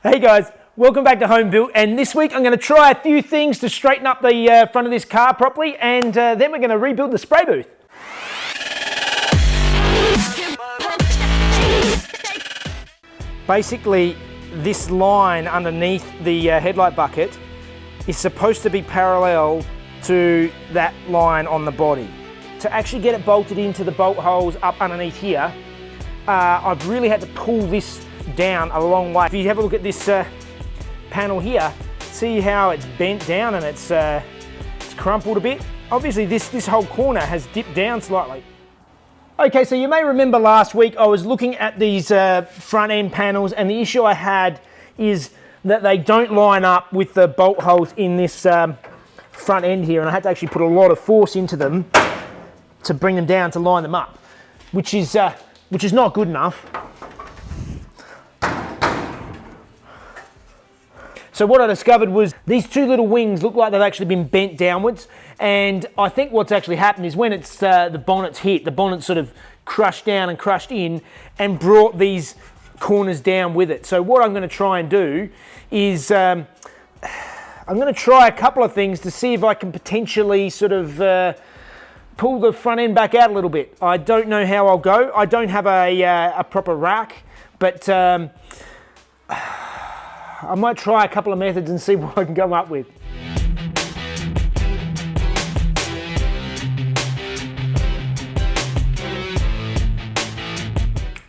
Hey guys, welcome back to Home Built, and this week I'm going to try a few things to straighten up the front of this car properly, and then we're going to rebuild the spray booth. Basically, this line underneath the headlight bucket is supposed to be parallel to that line on the body. To actually get it bolted into the bolt holes up underneath here, I've really had to pull this down a long way. If you have a look at this panel here, see how it's bent down and it's crumpled a bit. Obviously this whole corner has dipped down slightly. Okay, so you may remember last week I was looking at these front end panels, and the issue I had is that they don't line up with the bolt holes in this front end here, and I had to actually put a lot of force into them to bring them down to line them up, which is not good enough. So what I discovered was these two little wings look like they've actually been bent downwards, and I think what's actually happened is when it's the bonnet's hit, the bonnet sort of crushed down and crushed in and brought these corners down with it. So what I'm going to try and do is I'm going to try a couple of things to see if I can potentially sort of pull the front end back out a little bit. I don't know how I'll go. I don't have a proper rack, but I might try a couple of methods and see what I can come up with.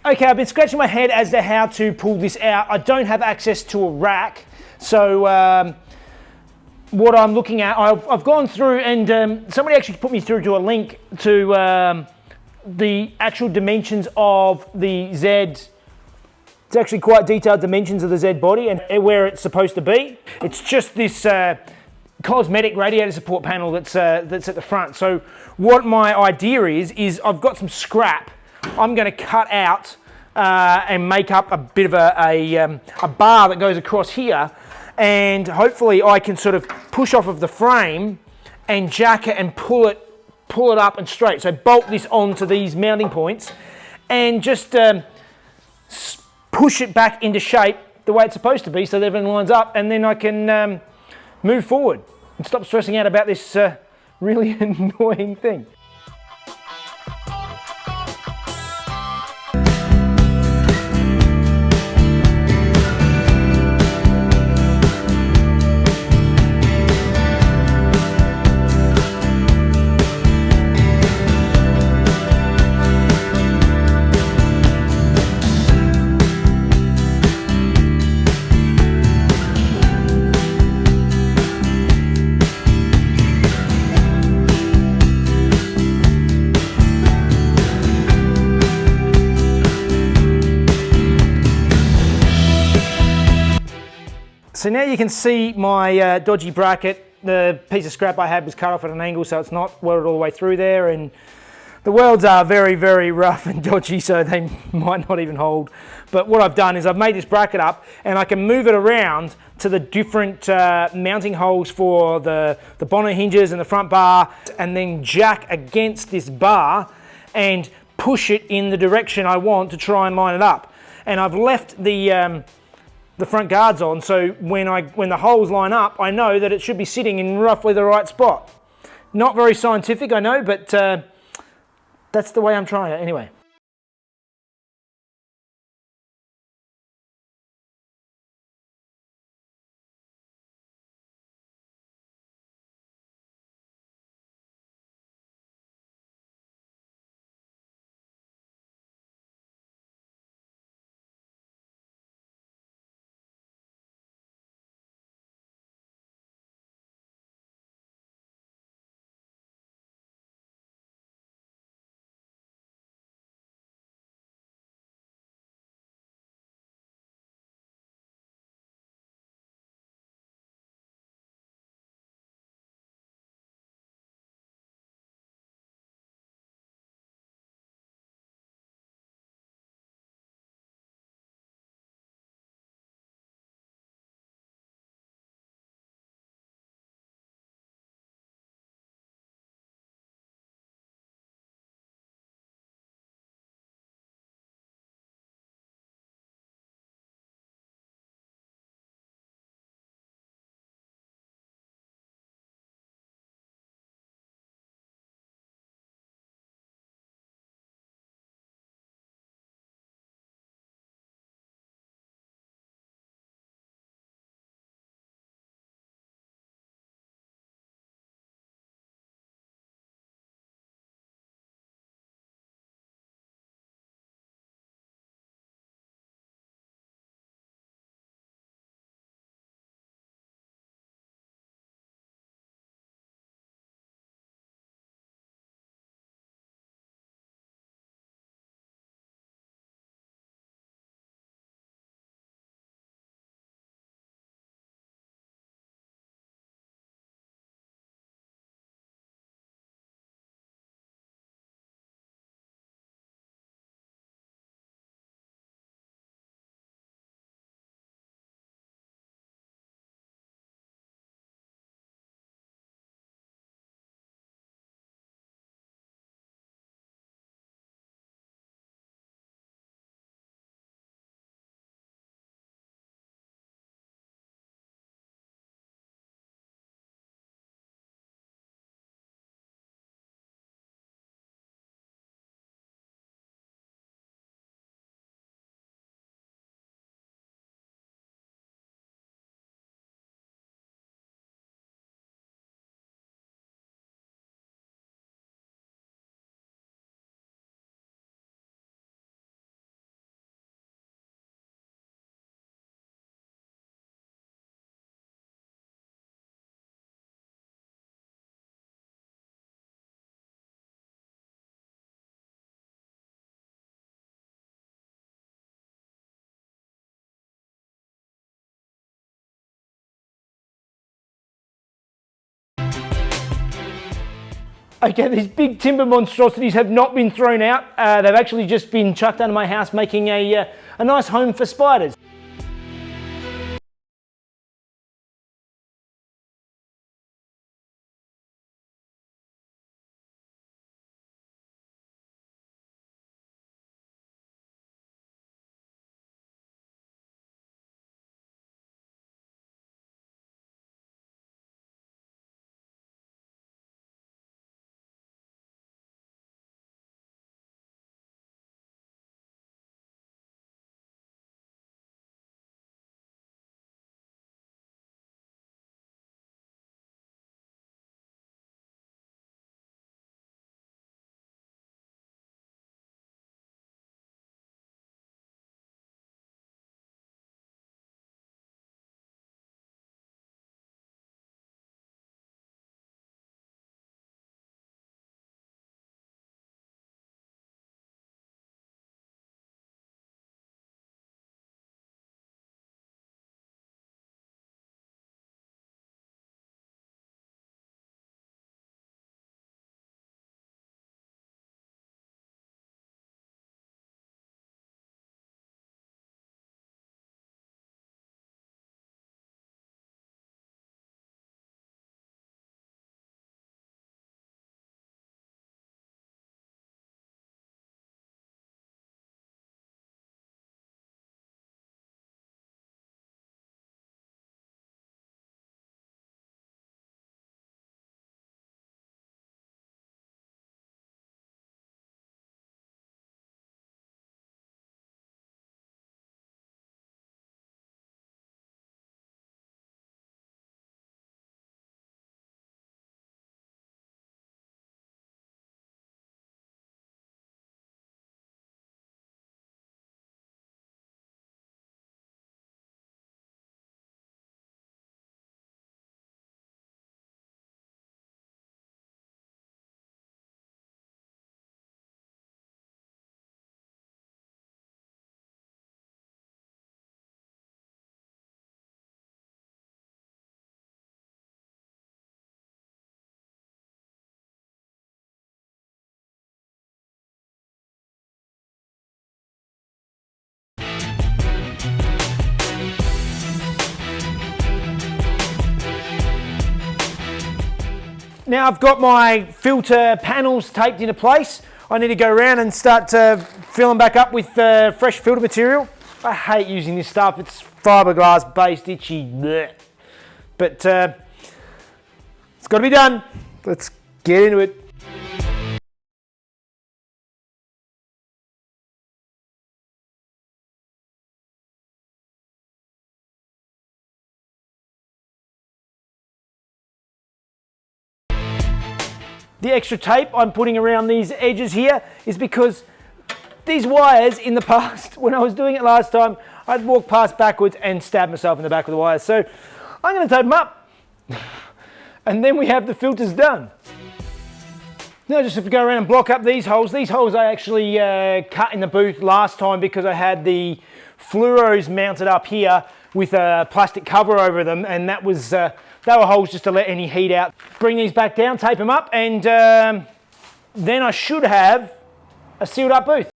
Okay, I've been scratching my head as to how to pull this out. I don't have access to a rack, so what I'm looking at, I've gone through and somebody actually put me through to a link to the actual dimensions of the Z. It's actually quite detailed dimensions of the Z body and where it's supposed to be. It's just this cosmetic radiator support panel that's at the front. So what my idea is I've got some scrap I'm going to cut out and make up a bit of a bar that goes across here, and hopefully I can sort of push off of the frame and jack it and pull it up and straight. So bolt this onto these mounting points and just push it back into shape the way it's supposed to be so that everything lines up, and then I can move forward and stop stressing out about this really annoying thing. So now you can see my dodgy bracket. The piece of scrap I had was cut off at an angle, so it's not welded all the way through there, and the welds are very, very rough and dodgy, so they might not even hold. But what I've done is I've made this bracket up, and I can move it around to the different mounting holes for the bonnet hinges and the front bar, and then jack against this bar and push it in the direction I want to try and line it up. And I've left the front guards on, so when the holes line up, I know that it should be sitting in roughly the right spot. Not very scientific, I know, but that's the way I'm trying it anyway. Okay, these big timber monstrosities have not been thrown out. They've actually just been chucked under my house, making a nice home for spiders. Now I've got my filter panels taped into place. I need to go around and start to fill them back up with fresh filter material. I hate using this stuff. It's fiberglass based, itchy, bleh. But it's got to be done. Let's get into it. The extra tape I'm putting around these edges here is because these wires in the past, when I was doing it last time, I'd walk past backwards and stab myself in the back with the wires. So I'm going to tape them up and then we have the filters done. Now just have to go around and block up these holes. These holes I actually cut in the booth last time because I had the fluoros mounted up here with a plastic cover over them, and that was they were holes just to let any heat out. Bring these back down, tape them up, and then I should have a sealed up booth.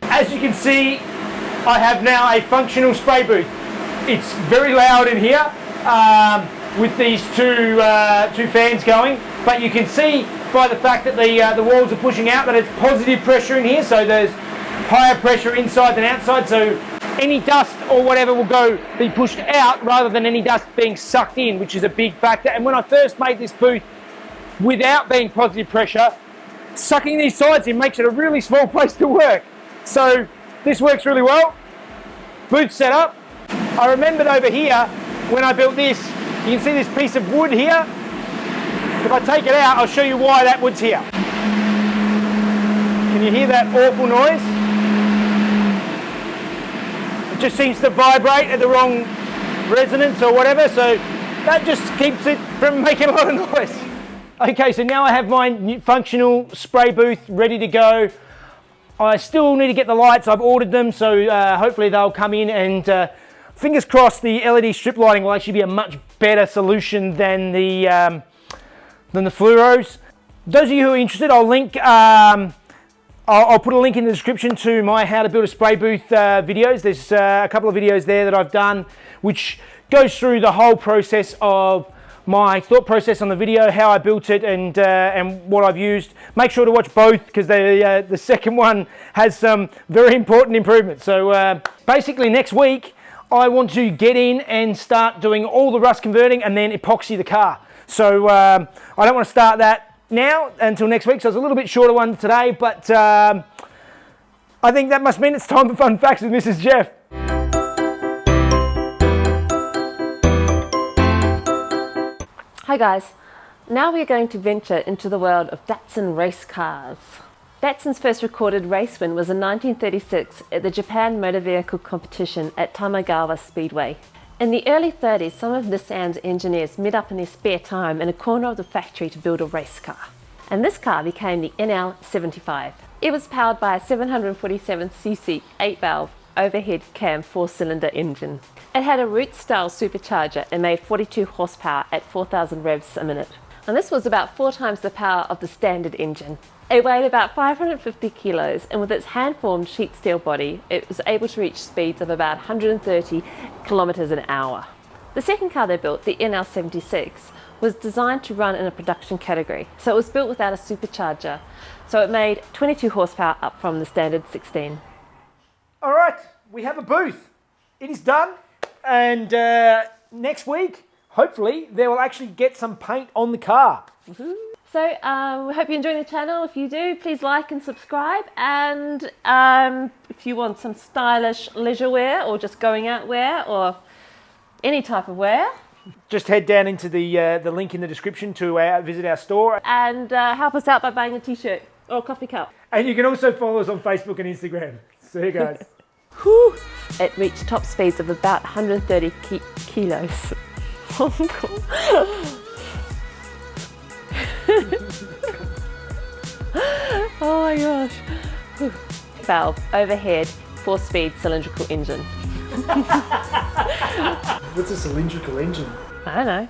As you can see, I have now a functional spray booth. It's very loud in here with these two fans going, but you can see by the fact that the walls are pushing out that it's positive pressure in here, so there's higher pressure inside than outside, so any dust or whatever will be pushed out rather than any dust being sucked in, which is a big factor. And when I first made this booth without being positive pressure, sucking these sides in makes it a really small place to work. So this works really well. Booth set up. I remembered over here when I built this, you can see this piece of wood here. If I take it out, I'll show you why that wood's here. Can you hear that awful noise? It just seems to vibrate at the wrong resonance or whatever, so that just keeps it from making a lot of noise. Okay, so now I have my new functional spray booth ready to go. I still need to get the lights. I've ordered them, so hopefully they'll come in, and fingers crossed the LED strip lighting will actually be a much better solution than the fluoros. Those of you who are interested, I'll link. I'll put a link in the description to my how to build a spray booth videos. There's a couple of videos there that I've done, which goes through the whole process of my thought process on the video, how I built it, and what I've used. Make sure to watch both, because the second one has some very important improvements. So basically next week, I want to get in and start doing all the rust converting and then epoxy the car. So I don't want to start that now until next week, so it's a little bit shorter one today, but I think that must mean it's time for Fun Facts with Mrs. Jeff. Hi guys, now we're going to venture into the world of Datsun race cars. Datsun's first recorded race win was in 1936 at the Japan Motor Vehicle Competition at Tamagawa Speedway. In the early 30s, some of Nissan's engineers met up in their spare time in a corner of the factory to build a race car. And this car became the NL75. It was powered by a 747cc 8-valve overhead cam 4-cylinder engine. It had a Roots-style supercharger and made 42 horsepower at 4,000 revs a minute. And this was about 4 times the power of the standard engine. It weighed about 550 kilos, and with its hand-formed sheet steel body, it was able to reach speeds of about 130 kilometers an hour. The second car they built, the NL76, was designed to run in a production category. So it was built without a supercharger. So it made 22 horsepower up from the standard 16. All right, we have a booth. It is done, and next week, hopefully, they will actually get some paint on the car. Woohoo. So we hope you enjoy the channel. If you do, please like and subscribe. And if you want some stylish leisure wear or just going out wear or any type of wear, just head down into the link in the description to visit our store. And help us out by buying a t-shirt or a coffee cup. And you can also follow us on Facebook and Instagram. See you guys. Whew. It reached top speeds of about 130 kilos. Oh my gosh. Whew. Valve, overhead, 4-speed cylindrical engine. What's a cylindrical engine? I don't know.